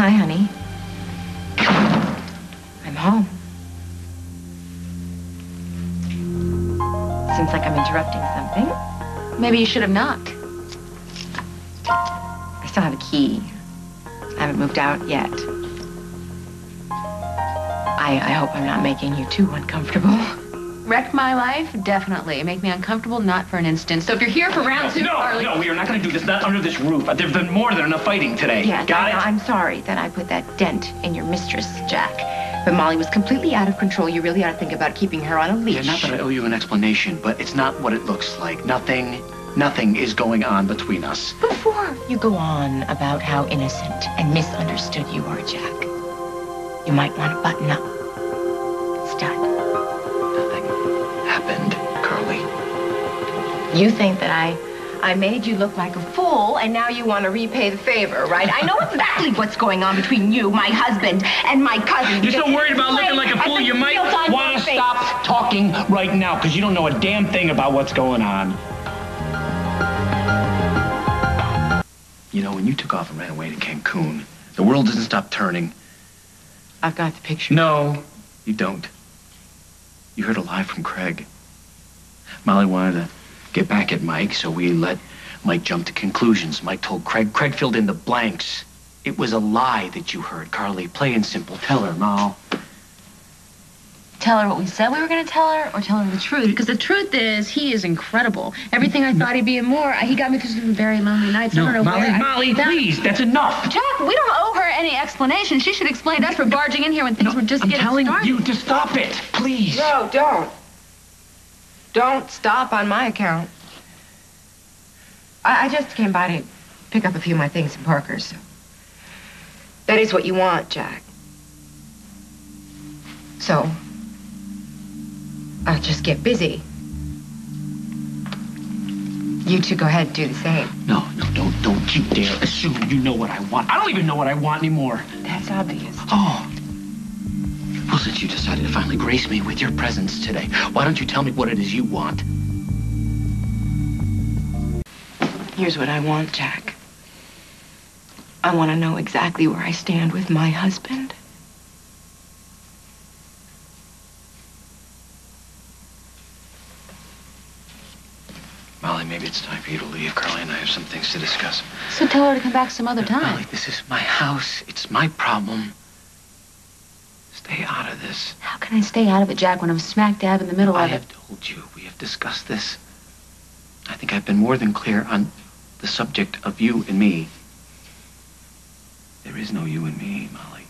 Hi, honey. I'm home. Seems like I'm interrupting something. Maybe you should have knocked. I still have a key. I haven't moved out yet. I hope I'm not making you too uncomfortable. Wreck my life? Definitely. Make me uncomfortable? Not for an instant. So if you're here for round two, Carly... No, we are not going to do this. Not under this roof. There's been more than enough fighting today. Yeah, Got it? I'm sorry that I put that dent in your mistress, Jack. But Molly was completely out of control. You really ought to think about keeping her on a leash. Yeah, not that I owe you an explanation, but it's not what it looks like. Nothing is going on between us. Before you go on about how innocent and misunderstood you are, Jack, you might want to button up. Stud. Nothing happened, Carly. You think that I made you look like a fool, and now you want to repay the favor, right? I know exactly what's going on between you, my husband, and my cousin. You're so worried about looking like a fool, you might want to stop talking right now, because you don't know a damn thing about what's going on. You know, when you took off and ran away to Cancun, the world doesn't stop turning. I've got the picture. No, you don't. You heard a lie from Craig. Molly wanted to get back at Mike, so we let Mike jump to conclusions. Mike told Craig. Craig filled in the blanks. It was a lie that you heard, Carly. Plain and simple. Tell her, Mal. Tell her what we said we were going to tell her, or tell her the truth? Because the truth is, he is incredible. Everything I thought he'd be and more, he got me through some very lonely nights. No, I don't know Molly, please, that's enough. Jack, we don't owe her any explanation. She should explain to us for barging in here when things were just getting started. I'm telling you to stop it, please. No, don't. Don't stop on my account. I just came by to pick up a few of my things from Parker's. So. That is what you want, Jack. So, I'll just get busy. You two go ahead and do the same. No, don't you dare assume you know what I want. I don't even know what I want anymore. That's obvious. Oh. Well, since you decided to finally grace me with your presence today, why don't you tell me what it is you want? Here's what I want, Jack. I want to know exactly where I stand with my husband. Molly, maybe it's time for you to leave. Carly and I have some things to discuss. So tell her to come back some other time. Molly, this is my house. It's my problem. Stay out of this. How can I stay out of it, Jack, when I'm smack dab in the middle of it? I have told you. We have discussed this. I think I've been more than clear on the subject of you and me. There is no you and me, Molly.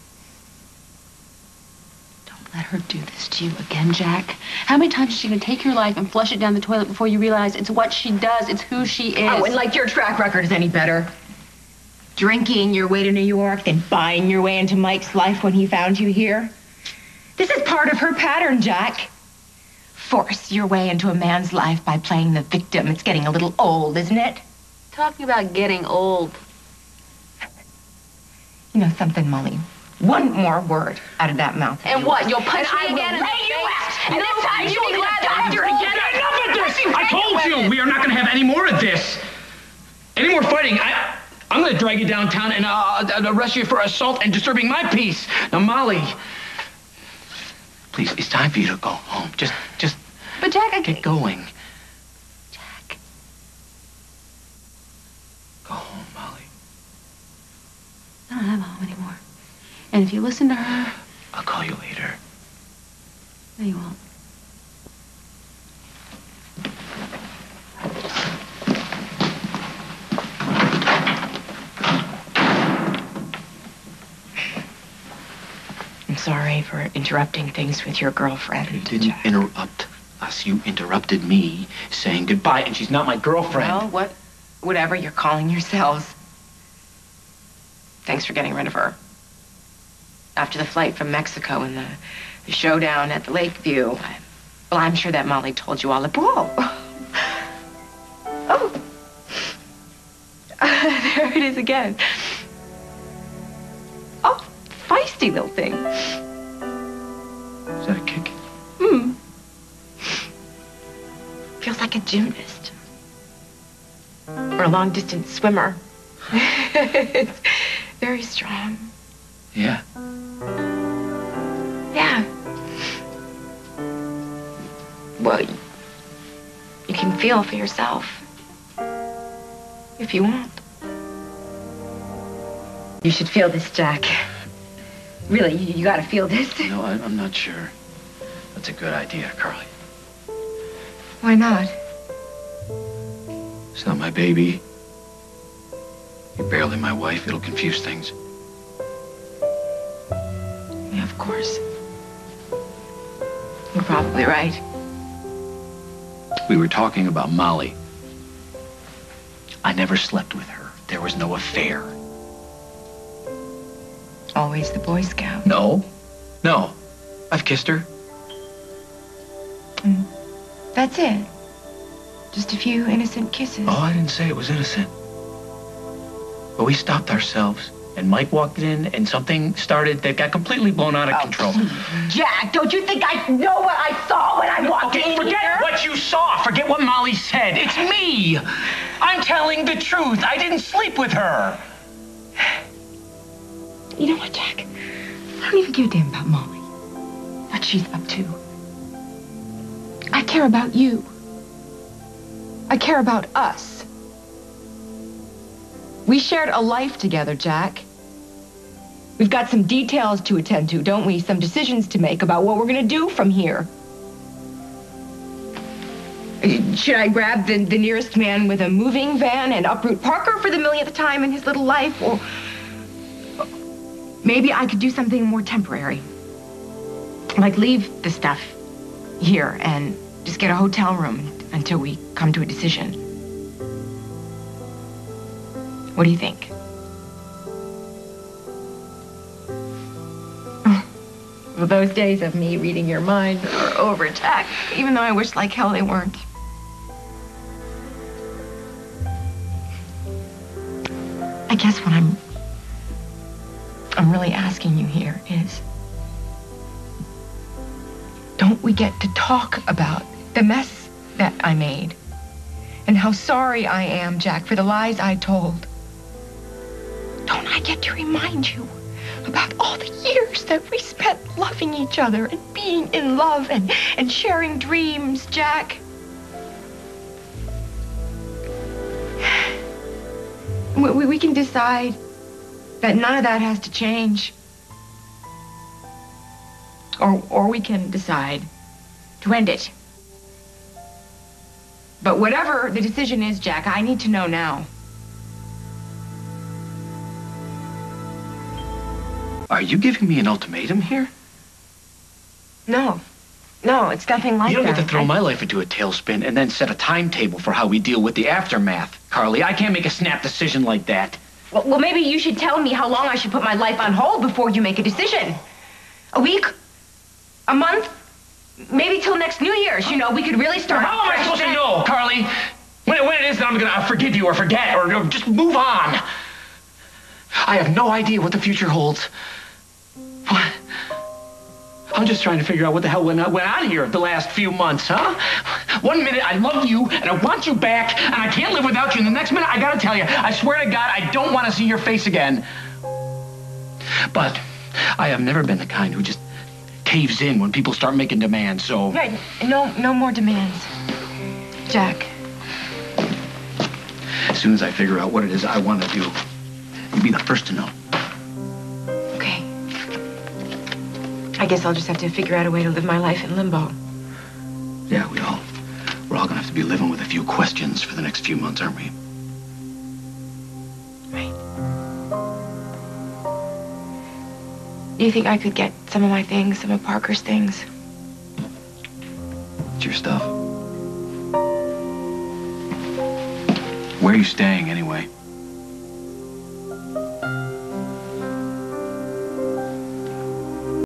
Don't let her do this to you again, Jack. How many times is she going to take your life and flush it down the toilet before you realize it's what she does, it's who she is? Oh, and like your track record is any better. Drinking your way to New York, then buying your way into Mike's life when he found you here. This is part of her pattern, Jack. Force your way into a man's life by playing the victim. It's getting a little old, isn't it? Talking about getting old. You know something, Molly? One more word out of that mouth. And what? You'll punch me again in the face? And this time you'll be glad that doctor again. Enough of this! I told you we are not going to have any more of this. Any more fighting. I'm going to drag you downtown and arrest you for assault and disturbing my peace. Now, Molly, please, it's time for you to go home. Just. But Jack, get going. Jack, go home, Molly. I don't have a home anymore. And if you listen to her... I'll call you later. No, you won't. I'm sorry for interrupting things with your girlfriend. You didn't interrupt us. You interrupted me saying goodbye, and she's not my girlfriend. Well, whatever you're calling yourselves. Thanks for getting rid of her. After the flight from Mexico and the showdown at the Lakeview, well, I'm sure that Molly told you all about. Oh. There it is again. Oh, feisty little thing. Is that a kick? Feels like a gymnast. Or a long-distance swimmer. It's very strong. Yeah. Yeah. Well, you can feel for yourself. If you want. You should feel this, Jack. Really, you gotta feel this. No, I'm not sure. That's a good idea, Carly. Why not? It's not my baby. You're barely my wife. It'll confuse things. Yeah, of course. You're probably right. We were talking about Molly. I never slept with her. There was no affair. Always the Boy Scout. No. No. I've kissed her. That's it. Just a few innocent kisses. Oh, I didn't say it was innocent. But we stopped ourselves, and Mike walked in, and something started that got completely blown out of control. Jack, don't you think I know what I saw when I walked in Forget here? what you saw. Forget what Molly said. It's me. I'm telling the truth. I didn't sleep with her. You know what, Jack? I don't even give a damn about Molly. What she's up to. I care about you. I care about us. We shared a life together, Jack. We've got some details to attend to, don't we? Some decisions to make about what we're going to do from here. Should I grab the nearest man with a moving van and uproot Parker for the millionth time in his little life? Or maybe I could do something more temporary. Like leave the stuff here and just get a hotel room until we come to a decision. What do you think? Well, those days of me reading your mind are over, Jack, even though I wish like hell they weren't. I guess what I'm really asking you here is, don't we get to talk about the mess that I made and how sorry I am, Jack, for the lies I told? Don't I get to remind you about all the years that we spent loving each other and being in love and sharing dreams, Jack? We can decide that none of that has to change. Or we can decide to end it. But whatever the decision is, Jack, I need to know now. Are you giving me an ultimatum here? No, it's nothing like that. You don't get to throw my life into a tailspin and then set a timetable for how we deal with the aftermath, Carly. I can't make a snap decision like that. Well, maybe you should tell me how long I should put my life on hold before you make a decision. A week? A month? Maybe till next New Year's. You know, we could really start. How am I supposed to know, Carly? When it is that I'm gonna forgive you or forget or just move on. I have no idea what the future holds. What? I'm just trying to figure out what the hell went on here the last few months, huh? 1 minute I love you and I want you back and I can't live without you. And the next minute I gotta tell you, I swear to God, I don't want to see your face again. But I have never been the kind who just caves in when people start making demands, so... Right, no more demands. Jack. As soon as I figure out what it is I want to do, you'll be the first to know. Okay. I guess I'll just have to figure out a way to live my life in limbo. Yeah, we're all gonna have to be living with a few questions for the next few months, aren't we? Right. Do you think I could get some of my things, some of Parker's things? It's your stuff. Where are you staying, anyway?